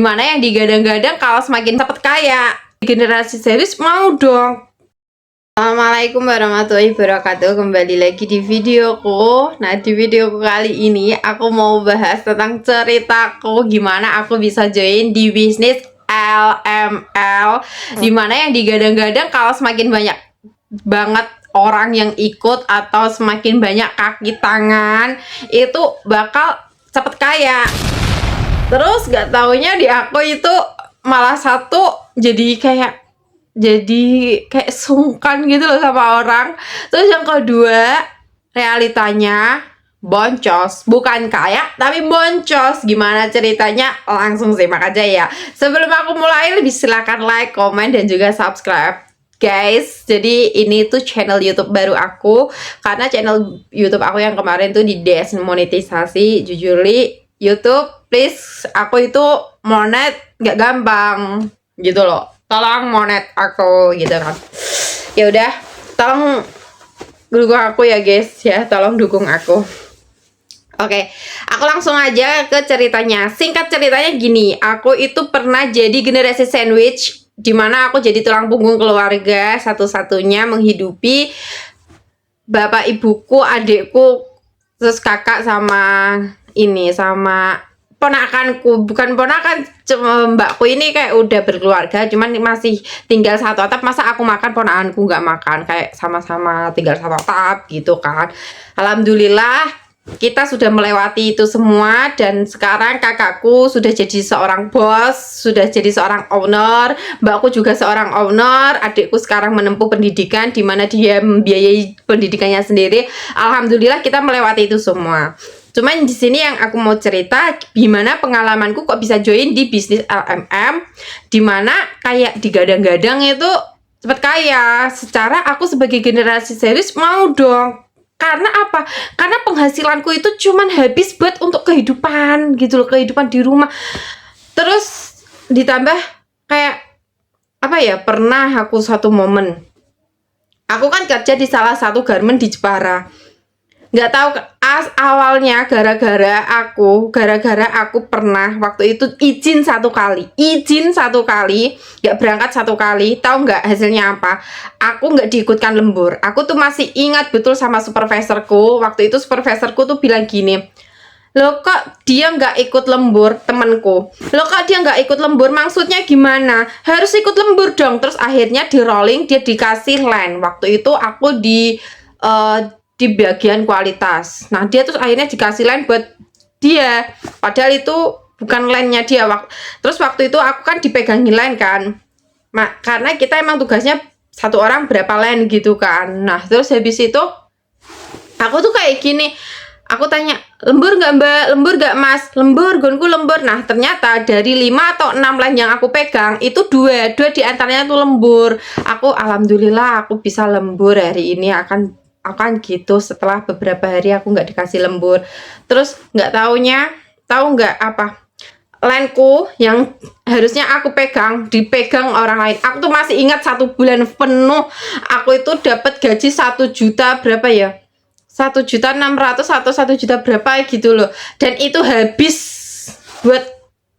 Dimana yang digadang-gadang kalau semakin cepat kaya. Generasi series mau dong. Assalamualaikum warahmatullahi wabarakatuh. Kembali lagi di videoku. Nah, di videoku kali ini aku mau bahas tentang ceritaku gimana aku bisa join di bisnis LML. Dimana yang digadang-gadang kalau semakin banyak banget orang yang ikut atau semakin banyak kaki tangan itu bakal cepet kaya. Terus gak taunya di aku itu malah satu jadi kayak sungkan gitu loh sama orang. Terus yang kedua, realitanya boncos, bukan kaya tapi boncos. Gimana ceritanya? Langsung simak aja ya. Sebelum aku mulai, lebih silakan like, komen, dan juga subscribe guys. Jadi ini tuh channel YouTube baru aku, karena channel YouTube aku yang kemarin tuh di demonetisasi. Jujur li, YouTube please, aku itu monet gak gampang gitu loh, tolong monet aku gitu kan. Ya udah, tolong dukung aku ya guys ya, tolong dukung aku. Oke, aku langsung aja ke ceritanya. Singkat ceritanya gini, aku itu pernah jadi generasi sandwich, dimana aku jadi tulang punggung keluarga, satu-satunya menghidupi bapak ibuku, adikku, terus kakak sama ponakanku. Bukan ponakan, mbakku ini kayak udah berkeluarga, cuman masih tinggal satu atap. Masa aku makan, ponakanku nggak makan, kayak sama-sama tinggal satu atap gitu kan. Alhamdulillah kita sudah melewati itu semua, dan sekarang kakakku sudah jadi seorang bos, sudah jadi seorang owner, mbakku juga seorang owner, adikku sekarang menempuh pendidikan di mana dia membiayai pendidikannya sendiri. Alhamdulillah kita melewati itu semua. Cuman di sini yang aku mau cerita gimana pengalamanku kok bisa join di bisnis LMM, dimana kayak digadang-gadang itu cepet kaya. Secara aku sebagai generasi series mau dong. Karena apa? Karena penghasilanku itu cuman habis buat untuk kehidupan gitu loh, kehidupan di rumah. Terus ditambah kayak apa ya, pernah aku satu momen, aku kan kerja di salah satu garment di Jepara. Nggak tahu awalnya gara-gara aku pernah waktu itu izin satu kali, nggak berangkat satu kali. Tahu nggak hasilnya apa? Aku nggak diikutkan lembur. Aku tuh masih ingat betul sama supervisorku. Waktu itu supervisorku tuh bilang gini, loh kok dia nggak ikut lembur, temanku. Loh kok dia nggak ikut lembur, maksudnya gimana? Harus ikut lembur dong. Terus akhirnya di rolling, dia dikasih line. Waktu itu aku di bagian kualitas. Nah, dia terus akhirnya dikasih line buat dia, padahal itu bukan line-nya dia. Terus waktu itu aku kan dipegangin line kan, karena kita emang tugasnya satu orang berapa line gitu kan. Nah, terus habis itu aku tuh kayak gini, aku tanya, lembur nggak mbak, lembur nggak mas, lembur, gonku lembur. Nah, ternyata dari 5 atau 6 line yang aku pegang, itu dua diantaranya tuh lembur. Aku alhamdulillah aku bisa lembur hari ini, akan gitu. Setelah beberapa hari aku nggak dikasih lembur. Terus nggak taunya, tahu nggak apa, lineku yang harusnya aku pegang dipegang orang lain. Aku tuh masih ingat 1 bulan penuh aku itu dapat gaji 1 juta berapa ya, 1.600.000 atau 1 juta berapa gitu loh. Dan itu habis buat,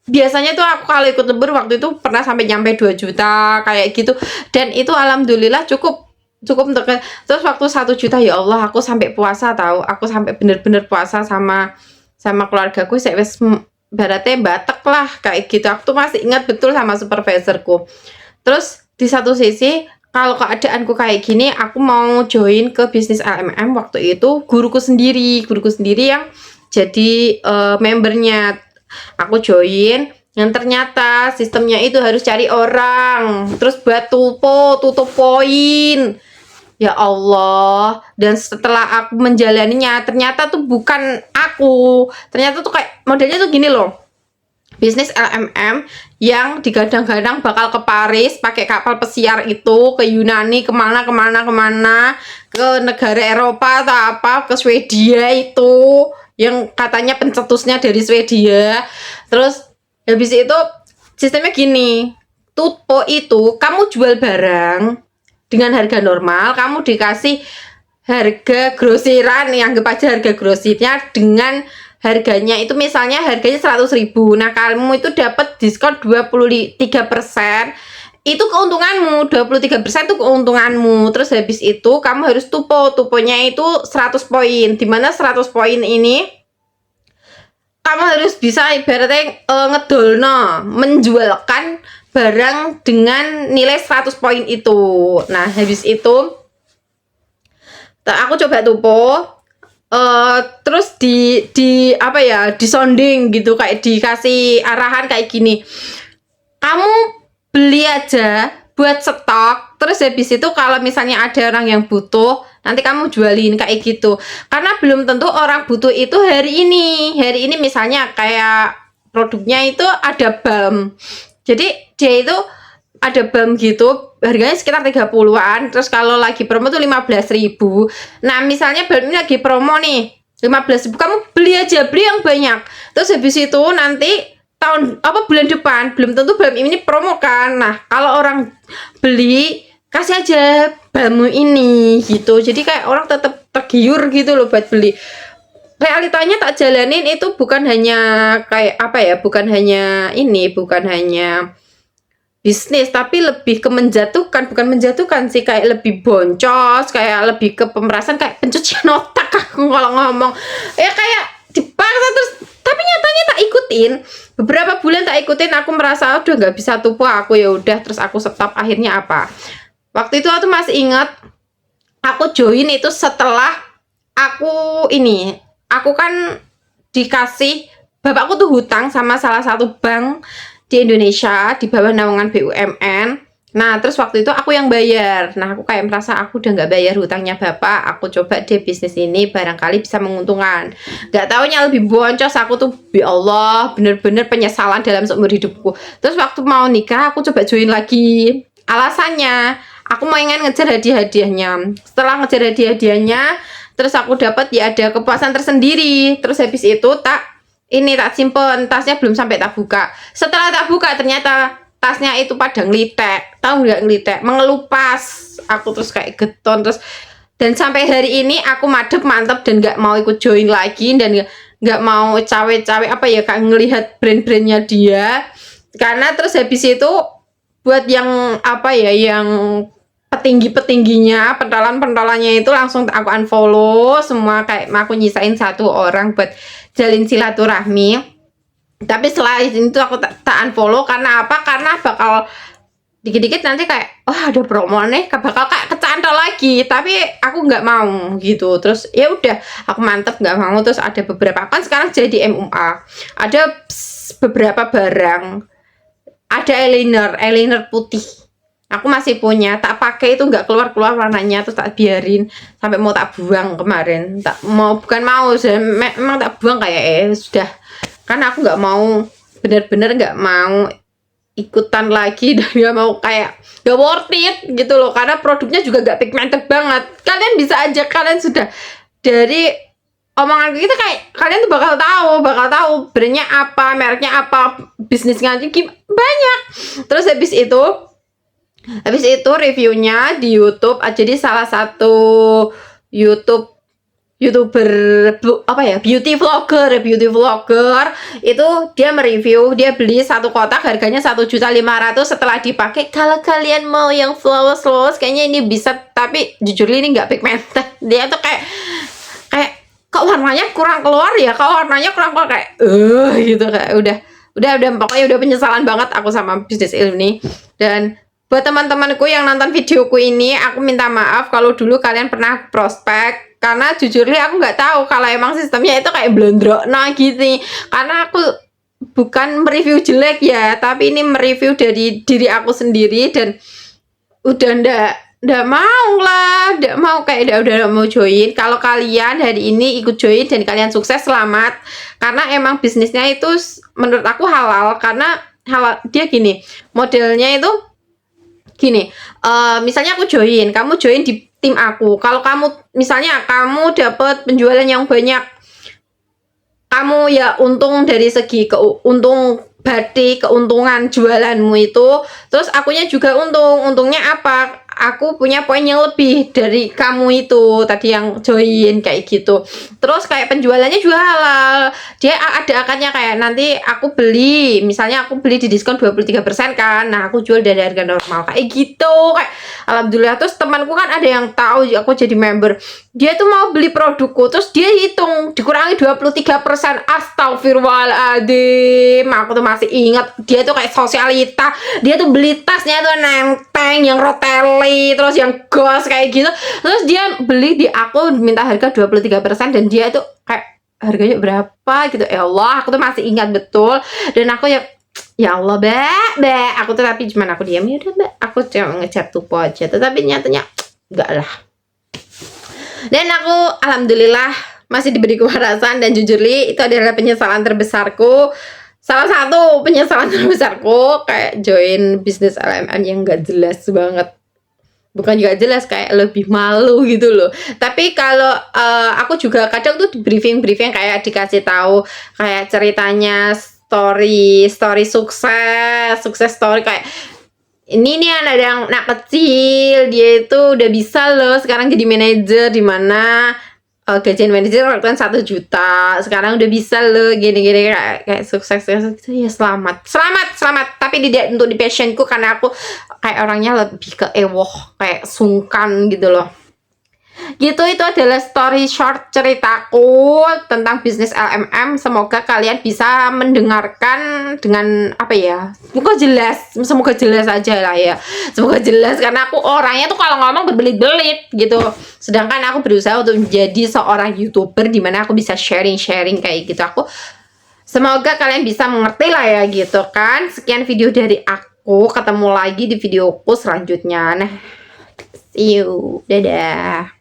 biasanya tuh aku kalau ikut lembur waktu itu pernah sampai nyampe 2 juta kayak gitu. Dan itu alhamdulillah cukup untuk. Terus waktu 1 juta, ya Allah, aku sampai puasa tahu. Aku sampai bener-bener puasa sama keluargaku, saya wes baratnya batek lah kayak gitu. Aku tuh masih ingat betul sama supervisorku. Terus di satu sisi, kalau keadaanku kayak gini, aku mau join ke bisnis LMM. Waktu itu guruku sendiri yang jadi membernya. Aku join, yang ternyata sistemnya itu harus cari orang, terus buat tutup poin. Ya Allah, dan setelah aku menjalaninya, ternyata tuh bukan aku. Ternyata tuh kayak modelnya tuh gini loh. Bisnis LMM yang digadang-gadang bakal ke Paris pakai kapal pesiar itu, ke Yunani, kemana, ke negara Eropa atau apa, ke Swedia itu, yang katanya pencetusnya dari Swedia. Terus habis itu sistemnya gini, tupo itu kamu jual barang dengan harga normal, kamu dikasih harga grosiran, yang anggap aja harga grosirnya dengan harganya itu misalnya harganya 100.000. Nah, kamu itu dapat diskon 23%. Itu keuntunganmu, 23% itu keuntunganmu. Terus habis itu kamu harus tuponya itu 100 poin. Dimana 100 poin ini kamu harus bisa ibaratnya ngedolno, menjualkan barang dengan nilai 100 poin itu. Nah, habis itu aku coba tupo, terus di apa ya, disonding gitu, kayak dikasih arahan kayak gini, kamu beli aja buat stok, terus habis itu kalau misalnya ada orang yang butuh nanti kamu jualin kayak gitu. Karena belum tentu orang butuh itu hari ini misalnya kayak produknya itu ada balm, jadi dia itu ada balm gitu, harganya sekitar 30-an. Terus kalau lagi promo tuh 15.000. Nah, misalnya balm ini lagi promo nih 15.000, kamu beli aja, beli yang banyak. Terus habis itu nanti bulan depan belum tentu balm ini promo kan. Nah, kalau orang beli, kasih aja balm ini gitu. Jadi kayak orang tetap tergiur gitu loh buat beli. Realitanya tak jalanin itu bukan hanya kayak apa ya, bukan hanya bisnis, tapi lebih ke menjatuhkan, bukan menjatuhkan sih, kayak lebih boncos, kayak lebih ke pemerasan, kayak pencucian otak aku kalau ngomong. Ya kayak dipaksa terus, tapi nyatanya tak ikutin. Beberapa bulan tak ikutin, aku merasa udah nggak bisa tupo aku, ya udah, terus aku stop. Akhirnya apa? Waktu itu aku masih ingat, aku join itu setelah aku kan dikasih, bapakku tuh hutang sama salah satu bank di Indonesia di bawah naungan BUMN. Nah, terus waktu itu aku yang bayar. Nah, aku kayak merasa aku udah nggak bayar hutangnya bapak, aku coba deh bisnis ini, barangkali bisa menguntungkan. Nggak taunya lebih boncos aku tuh, ya Allah, bener-bener penyesalan dalam seumur hidupku. Terus waktu mau nikah, aku coba join lagi. Alasannya, aku mau ingin ngejar hadiah-hadiahnya. Setelah ngejar hadiah-hadiahnya, terus aku dapat ya ada kepuasan tersendiri. Terus habis itu tak simpen, tasnya belum sampai tak buka. Setelah tak buka ternyata tasnya itu pada ngelitek, tahu nggak ngelitek, mengelupas. Aku terus kayak geton terus, dan sampai hari ini aku mantep dan nggak mau ikut join lagi, dan nggak mau cawe-cawe apa ya, kayak ngelihat brand-brandnya dia. Karena terus habis itu buat yang apa ya, yang petingginya, pentolan-pentolannya itu langsung aku unfollow semua, kayak aku nyisain satu orang buat jalin silaturahmi. Tapi setelah itu aku tak unfollow. Karena apa? Karena bakal dikit-dikit nanti kayak ada promo nih, bakal kayak kecantol lagi, tapi aku nggak mau gitu. Terus ya udah, aku mantep nggak mau. Terus ada beberapa, kan sekarang jadi MUA, ada beberapa barang, ada eyeliner putih, aku masih punya, tak pakai itu nggak keluar warnanya, terus tak biarin sampai mau tak buang kemarin. Memang tak buang kayak sudah, karena aku nggak mau, bener-bener nggak mau ikutan lagi, dan nggak mau, kayak nggak worth it gitu loh, karena produknya juga nggak pigmented banget. Kalian bisa aja, kalian sudah dari omongan kita, kayak kalian tuh bakal tahu brandnya apa, mereknya apa, bisnisnya banyak. Terus habis itu reviewnya di YouTube. Jadi salah satu YouTuber apa ya, beauty vlogger itu, dia mereview, dia beli satu kotak harganya 1.500.000. Setelah dipakai, kalau kalian mau yang flawless kayaknya ini bisa, tapi jujur ini nggak pigmented. Dia tuh kayak kok warnanya kurang keluar ya, kayak gitu, kayak udah pokoknya udah penyesalan banget aku sama bisnis ini. Dan buat teman-temanku yang nonton videoku ini, aku minta maaf kalau dulu kalian pernah prospek, karena jujur aku nggak tahu kalau emang sistemnya itu kayak blondrok gitu. Karena aku bukan mereview jelek ya, tapi ini mereview dari diri aku sendiri, dan udah nggak mau, kayak udah mau join. Kalau kalian hari ini ikut join dan kalian sukses, selamat. Karena emang bisnisnya itu menurut aku halal, karena dia gini, modelnya itu gini, misalnya aku join, kamu join di tim aku. Kalau misalnya kamu dapat penjualan yang banyak, kamu ya untung dari segi keuntungan jualanmu itu, terus akunya juga untungnya apa? aku punya poin yang lebih dari kamu itu tadi yang join kayak gitu. Terus kayak penjualannya juga halal. Dia ada akadnya kayak nanti aku beli, misalnya aku beli di diskon 23% kan. Nah, aku jual dari harga normal kayak gitu. Kayak alhamdulillah. Terus temanku kan ada yang tahu aku jadi member. Dia tuh mau beli produkku, terus dia hitung dikurangi 23%. Astagfirullahaladzim. Aku tuh masih ingat dia tuh kayak sosialita. Dia tuh beli tasnya tuh nenteng yang roteli, terus yang gos kayak gitu. Terus dia beli di aku minta harga 23% dan dia tuh kayak harganya berapa gitu. Ya Allah, aku tuh masih ingat betul. Dan aku ya Allah, Mbak. Aku tuh tapi cuman aku diam, ya udah Mbak. Aku cuma ngechat tuh aja. Tetapi nyatanya enggak lah. Dan aku alhamdulillah masih diberi kewarasan dan jujur li itu adalah penyesalan terbesarku. Salah satu penyesalan terbesarku kayak join bisnis LMM yang gak jelas banget. Bukan juga jelas, kayak lebih malu gitu loh. Tapi kalau aku juga kadang tuh di briefing kayak dikasih tahu kayak ceritanya story sukses story kayak ini nih ada yang anak kecil, dia itu udah bisa loh sekarang jadi manajer di mana gajian manajer kan 1 juta, sekarang udah bisa loh gini-gini kayak sukses gitu ya. Selamat tapi untuk di passionku karena aku kayak orangnya lebih ke ewoh, kayak sungkan gitu loh. Gitu, itu adalah story short ceritaku tentang bisnis LMM. Semoga kalian bisa mendengarkan dengan apa ya, semoga jelas aja lah ya. Semoga jelas karena aku orangnya tuh kalau ngomong berbelit-belit gitu. Sedangkan aku berusaha untuk menjadi seorang YouTuber dimana aku bisa sharing kayak gitu. Aku semoga kalian bisa mengerti lah ya gitu kan. Sekian video dari aku, ketemu lagi di videoku selanjutnya. Nah, see you, dadah.